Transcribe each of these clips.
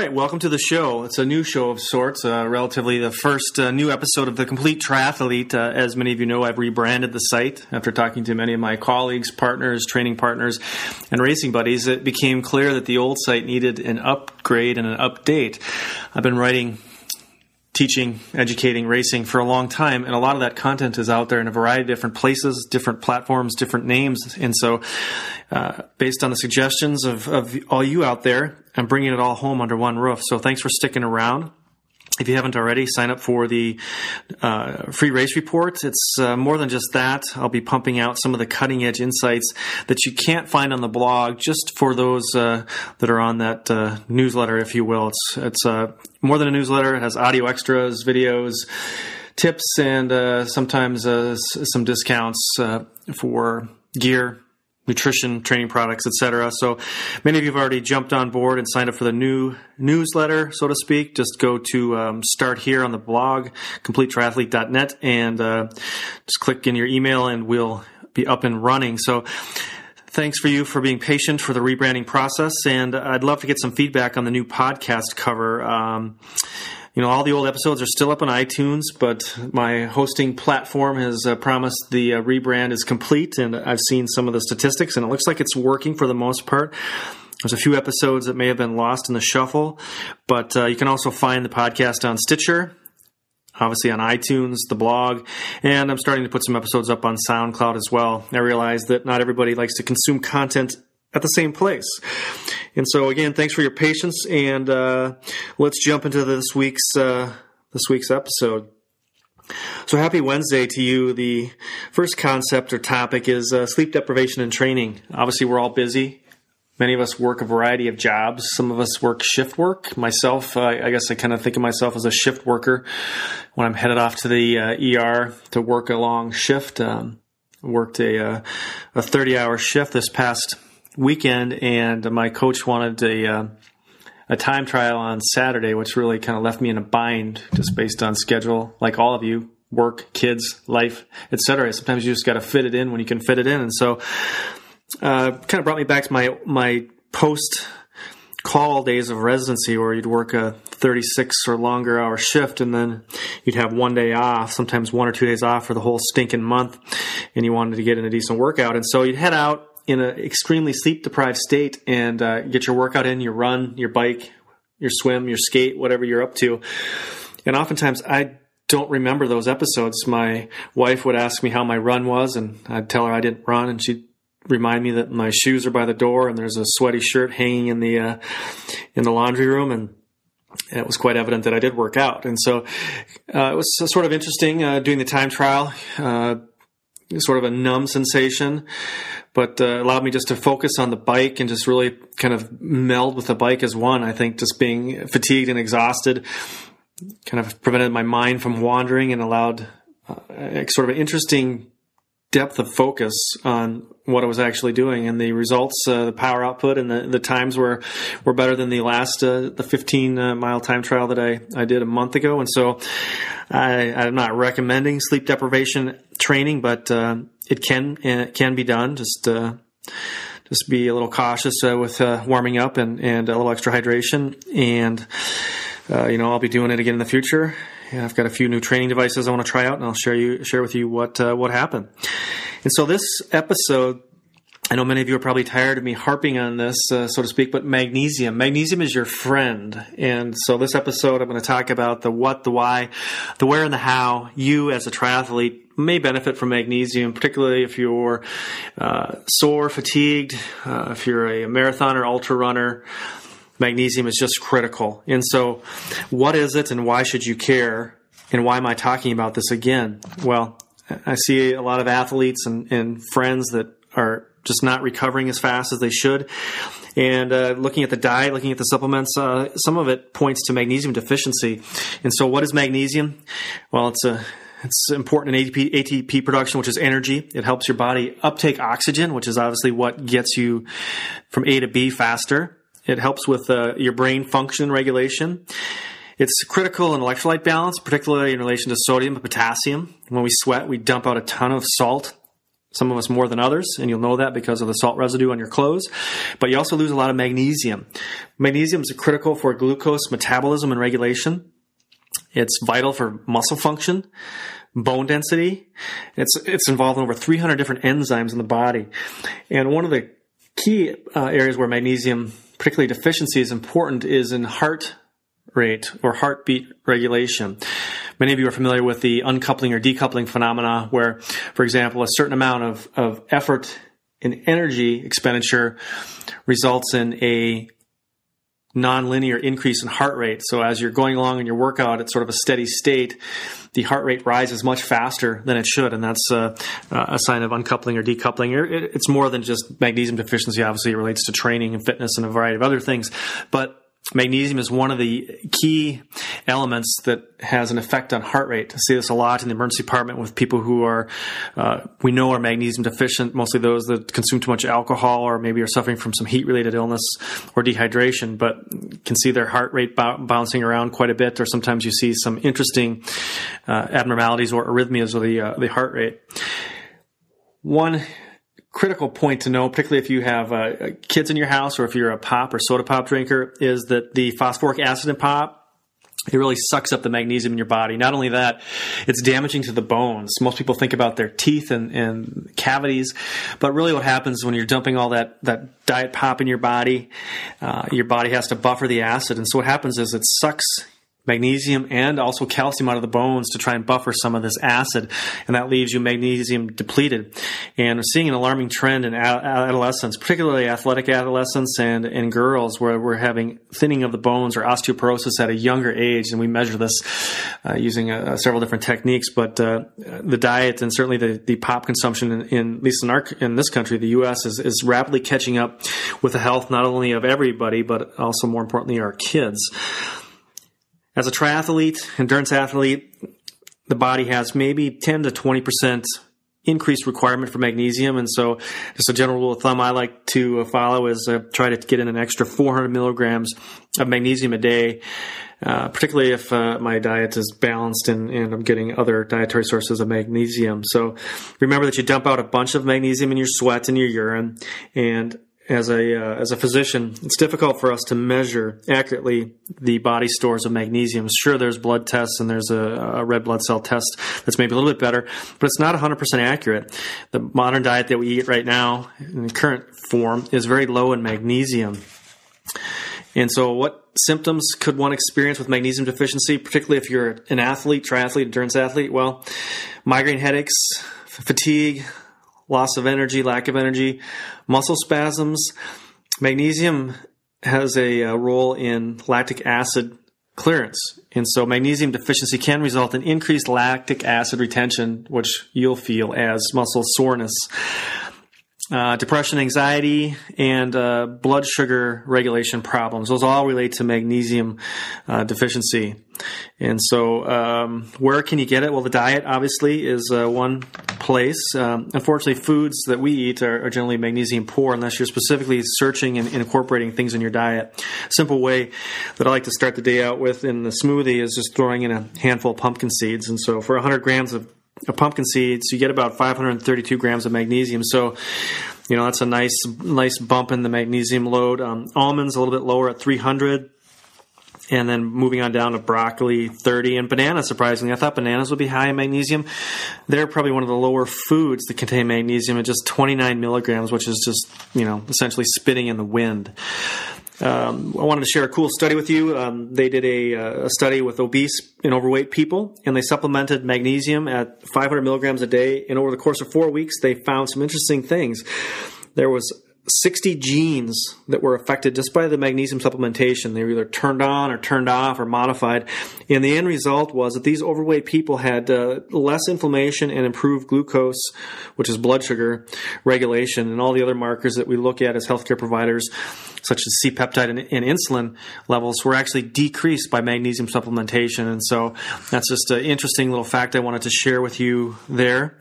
right, welcome to the show. It's a new show of sorts, relatively the first new episode of The Complete Triathlete. As many of you know, I've rebranded the site after talking to many of my colleagues, partners, training partners, and racing buddies. It became clear that the old site needed an upgrade and an update. I've been writing, teaching, educating, racing for a long time, and a lot of that content is out there in a variety of different places, different platforms, different names. And so based on the suggestions of all you out there, I'm bringing it all home under one roof. So thanks for sticking around. If you haven't already, sign up for the free race report. It's more than just that. I'll be pumping out some of the cutting-edge insights that you can't find on the blog, just for those that are on that newsletter, if you will. It's more than a newsletter. It has audio extras, videos, tips, and sometimes some discounts for gear, nutrition, training products, etc. So many of you have already jumped on board and signed up for the new newsletter, so to speak. Just go to start here on the blog, completetriathlete.net, and just click in your email and we'll be up and running. So thanks for you for being patient for the rebranding process, and I'd love to get some feedback on the new podcast cover. All the old episodes are still up on iTunes, but my hosting platform has promised the rebrand is complete, and I've seen some of the statistics, and it looks like it's working for the most part. There's a few episodes that may have been lost in the shuffle, but you can also find the podcast on Stitcher, obviously on iTunes, the blog, and I'm starting to put some episodes up on SoundCloud as well. I realize that not everybody likes to consume content at the same place. And so again, thanks for your patience, and let's jump into this week's episode. So happy Wednesday to you. The first concept or topic is sleep deprivation in training. Obviously, we're all busy. Many of us work a variety of jobs. Some of us work shift work. Myself, I guess I kind of think of myself as a shift worker. When I'm headed off to the ER to work a long shift, worked a 30-hour shift this past weekend, and my coach wanted a time trial on Saturday, which really kind of left me in a bind just based on schedule, like all of you, work, kids, life, etc. Sometimes you just got to fit it in when you can fit it in. And so kind of brought me back to my post-call days of residency, where you'd work a 36 or longer hour shift, and then you'd have one day off, sometimes 1 or 2 days off for the whole stinking month, and you wanted to get in a decent workout. And so you'd head out in an extremely sleep-deprived state and get your workout in, your run, your bike, your swim, your skate, whatever you're up to. And oftentimes I don't remember those episodes. My wife would ask me how my run was, and I'd tell her I didn't run, and she'd remind me that my shoes are by the door and there's a sweaty shirt hanging in the laundry room, and it was quite evident that I did work out. And so it was sort of interesting doing the time trial, sort of a numb sensation, but allowed me just to focus on the bike and just really kind of meld with the bike as one. I think just being fatigued and exhausted kind of prevented my mind from wandering and allowed sort of an interesting depth of focus on what I was actually doing. And the results, the power output and the times were better than the last, the 15-mile time trial that I did a month ago. And so I'm not recommending sleep deprivation training, but it can be done. Just be a little cautious with warming up and a little extra hydration. And I'll be doing it again in the future. Yeah, I've got a few new training devices I want to try out, and I'll share with you what happened. And so this episode, I know many of you are probably tired of me harping on this, so to speak, but magnesium. Magnesium is your friend. And so this episode, I'm going to talk about the what, the why, the where, and the how. You as a triathlete may benefit from magnesium, particularly if you're sore, fatigued, if you're a marathoner, ultra runner. Magnesium is just critical. And so what is it and why should you care? And why am I talking about this again? Well, I see a lot of athletes and friends that are just not recovering as fast as they should. And looking at the diet, looking at the supplements, some of it points to magnesium deficiency. And so what is magnesium? Well, it's important in ATP production, which is energy. It helps your body uptake oxygen, which is obviously what gets you from A to B faster. It helps with your brain function regulation. It's critical in electrolyte balance, particularly in relation to sodium and potassium. When we sweat, we dump out a ton of salt. some of us more than others, and you'll know that because of the salt residue on your clothes. But you also lose a lot of magnesium. Magnesium is critical for glucose metabolism and regulation. It's vital for muscle function, bone density. It's involved in over 300 different enzymes in the body. And one of the key areas where magnesium, particularly deficiency, is important is in heart rate or heartbeat regulation. Many of you are familiar with the uncoupling or decoupling phenomena where, for example, a certain amount of effort and energy expenditure results in a nonlinear increase in heart rate. So as you're going along in your workout at sort of a steady state, the heart rate rises much faster than it should, and that's a sign of uncoupling or decoupling. It's more than just magnesium deficiency. Obviously, it relates to training and fitness and a variety of other things, but magnesium is one of the key elements that has an effect on heart rate. I see this a lot in the emergency department with people who are, we know are magnesium deficient, mostly those that consume too much alcohol or maybe are suffering from some heat-related illness or dehydration, but can see their heart rate bouncing around quite a bit, or sometimes you see some interesting abnormalities or arrhythmias of the heart rate. One critical point to know, particularly if you have kids in your house or if you're a pop or soda pop drinker, is that the phosphoric acid in pop, it really sucks up the magnesium in your body. Not only that, it's damaging to the bones. Most people think about their teeth and cavities, but really what happens when you're dumping all that diet pop in your body has to buffer the acid. And so what happens is it sucks magnesium and also calcium out of the bones to try and buffer some of this acid, and that leaves you magnesium depleted. And we're seeing an alarming trend in adolescents, particularly athletic adolescents and in girls, where we're having thinning of the bones or osteoporosis at a younger age, and we measure this using several different techniques. But the diet and certainly the pop consumption, at least in this country, the U.S., is rapidly catching up with the health not only of everybody, but also more importantly our kids. As a triathlete, endurance athlete, the body has maybe 10 to 20% increased requirement for magnesium. And so just a general rule of thumb I like to follow is try to get in an extra 400 milligrams of magnesium a day, particularly if my diet is balanced and I'm getting other dietary sources of magnesium. So remember that you dump out a bunch of magnesium in your sweat and your urine, and as a physician, it's difficult for us to measure accurately the body stores of magnesium. Sure, there's blood tests and there's a red blood cell test that's maybe a little bit better, but it's not 100% accurate. The modern diet that we eat right now in the current form is very low in magnesium. And so what symptoms could one experience with magnesium deficiency, particularly if you're an athlete, triathlete, endurance athlete? Well, migraine headaches, fatigue, loss of energy, lack of energy, muscle spasms. Magnesium has a role in lactic acid clearance. And so magnesium deficiency can result in increased lactic acid retention, which you'll feel as muscle soreness. Depression, anxiety, and blood sugar regulation problems. Those all relate to magnesium deficiency. And so where can you get it? Well, the diet obviously is one place. Unfortunately, foods that we eat are generally magnesium poor unless you're specifically searching and incorporating things in your diet. A simple way that I like to start the day out with in the smoothie is just throwing in a handful of pumpkin seeds. And so for 100 grams of pumpkin seeds, you get about 532 grams of magnesium. So, that's a nice bump in the magnesium load. Almonds a little bit lower at 300. And then moving on down to broccoli, 30, and bananas, surprisingly. I thought bananas would be high in magnesium. They're probably one of the lower foods that contain magnesium at just 29 milligrams, which is just, essentially spitting in the wind. I wanted to share a cool study with you. They did a study with obese and overweight people, and they supplemented magnesium at 500 milligrams a day. And over the course of 4 weeks, they found some interesting things. There was 60 genes that were affected just by the magnesium supplementation. They were either turned on or turned off or modified. And the end result was that these overweight people had less inflammation and improved glucose, which is blood sugar regulation, and all the other markers that we look at as healthcare providers, such as C-peptide and insulin levels, were actually decreased by magnesium supplementation. And so that's just an interesting little fact I wanted to share with you there.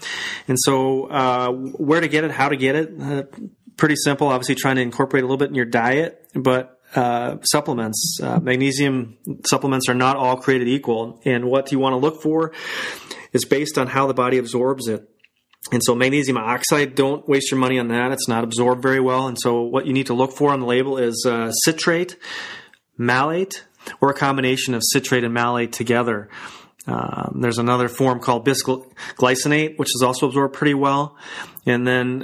And so where to get it, how to get it, pretty simple. Obviously, trying to incorporate a little bit in your diet, but supplements, magnesium supplements are not all created equal. And what you want to look for is based on how the body absorbs it. And so magnesium oxide, don't waste your money on that. It's not absorbed very well. And so what you need to look for on the label is citrate, malate, or a combination of citrate and malate together. There's another form called bisglycinate, which is also absorbed pretty well. And then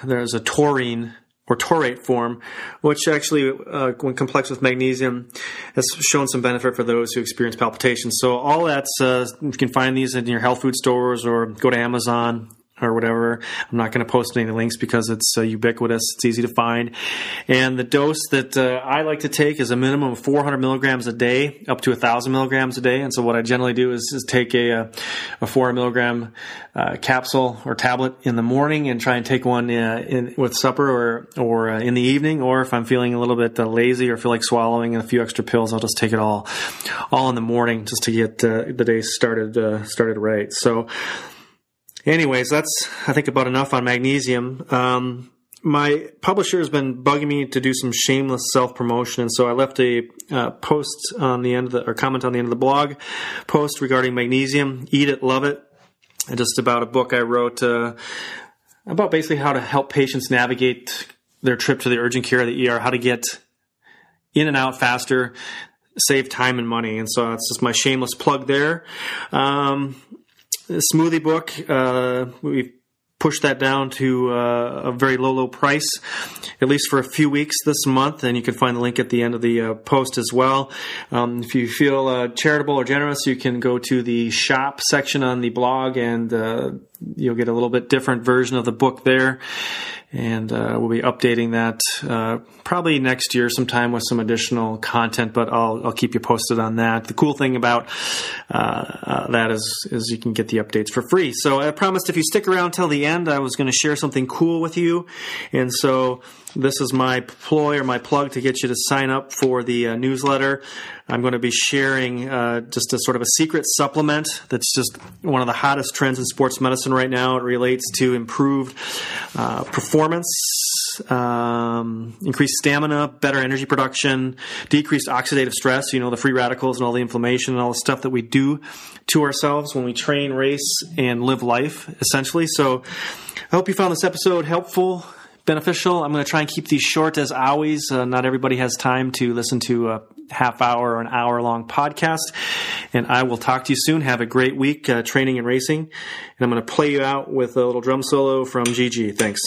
there's a taurine or taurate form, which actually, when complex with magnesium, has shown some benefit for those who experience palpitations. So all that's, you can find these in your health food stores or go to Amazon or whatever. I'm not going to post any links because it's ubiquitous. It's easy to find. And the dose that I like to take is a minimum of 400 milligrams a day, up to 1,000 milligrams a day. And so what I generally do is take a 400 milligram capsule or tablet in the morning and try and take one with supper or in the evening. Or if I'm feeling a little bit lazy or feel like swallowing a few extra pills, I'll just take it all in the morning just to get the day started right. So anyways, that's, I think, about enough on magnesium. My publisher has been bugging me to do some shameless self-promotion, and so I left a post on the end of or comment on the end of the blog post regarding magnesium. Eat it, love it. And just about a book I wrote about basically how to help patients navigate their trip to the urgent care, the ER, how to get in and out faster, save time and money. And so that's just my shameless plug there. The smoothie book, we pushed that down to a very low price, at least for a few weeks this month, and you can find the link at the end of the post as well. If you feel charitable or generous, you can go to the shop section on the blog, and you'll get a little bit different version of the book there. And we'll be updating that probably next year sometime with some additional content, but I'll keep you posted on that. The cool thing about that is you can get the updates for free. So I promised if you stick around till the end, I was going to share something cool with you. And so this is my ploy or my plug to get you to sign up for the newsletter. I'm going to be sharing just a sort of a secret supplement that's just one of the hottest trends in sports medicine right now. It relates to improved performance, increased stamina, better energy production, decreased oxidative stress, the free radicals and all the inflammation and all the stuff that we do to ourselves when we train, race, and live life, essentially. So I hope you found this episode helpful, beneficial. I'm going to try and keep these short as always. Not everybody has time to listen to a half hour or an hour long podcast. And I will talk to you soon. Have a great week training and racing. And I'm going to play you out with a little drum solo from Gigi. Thanks.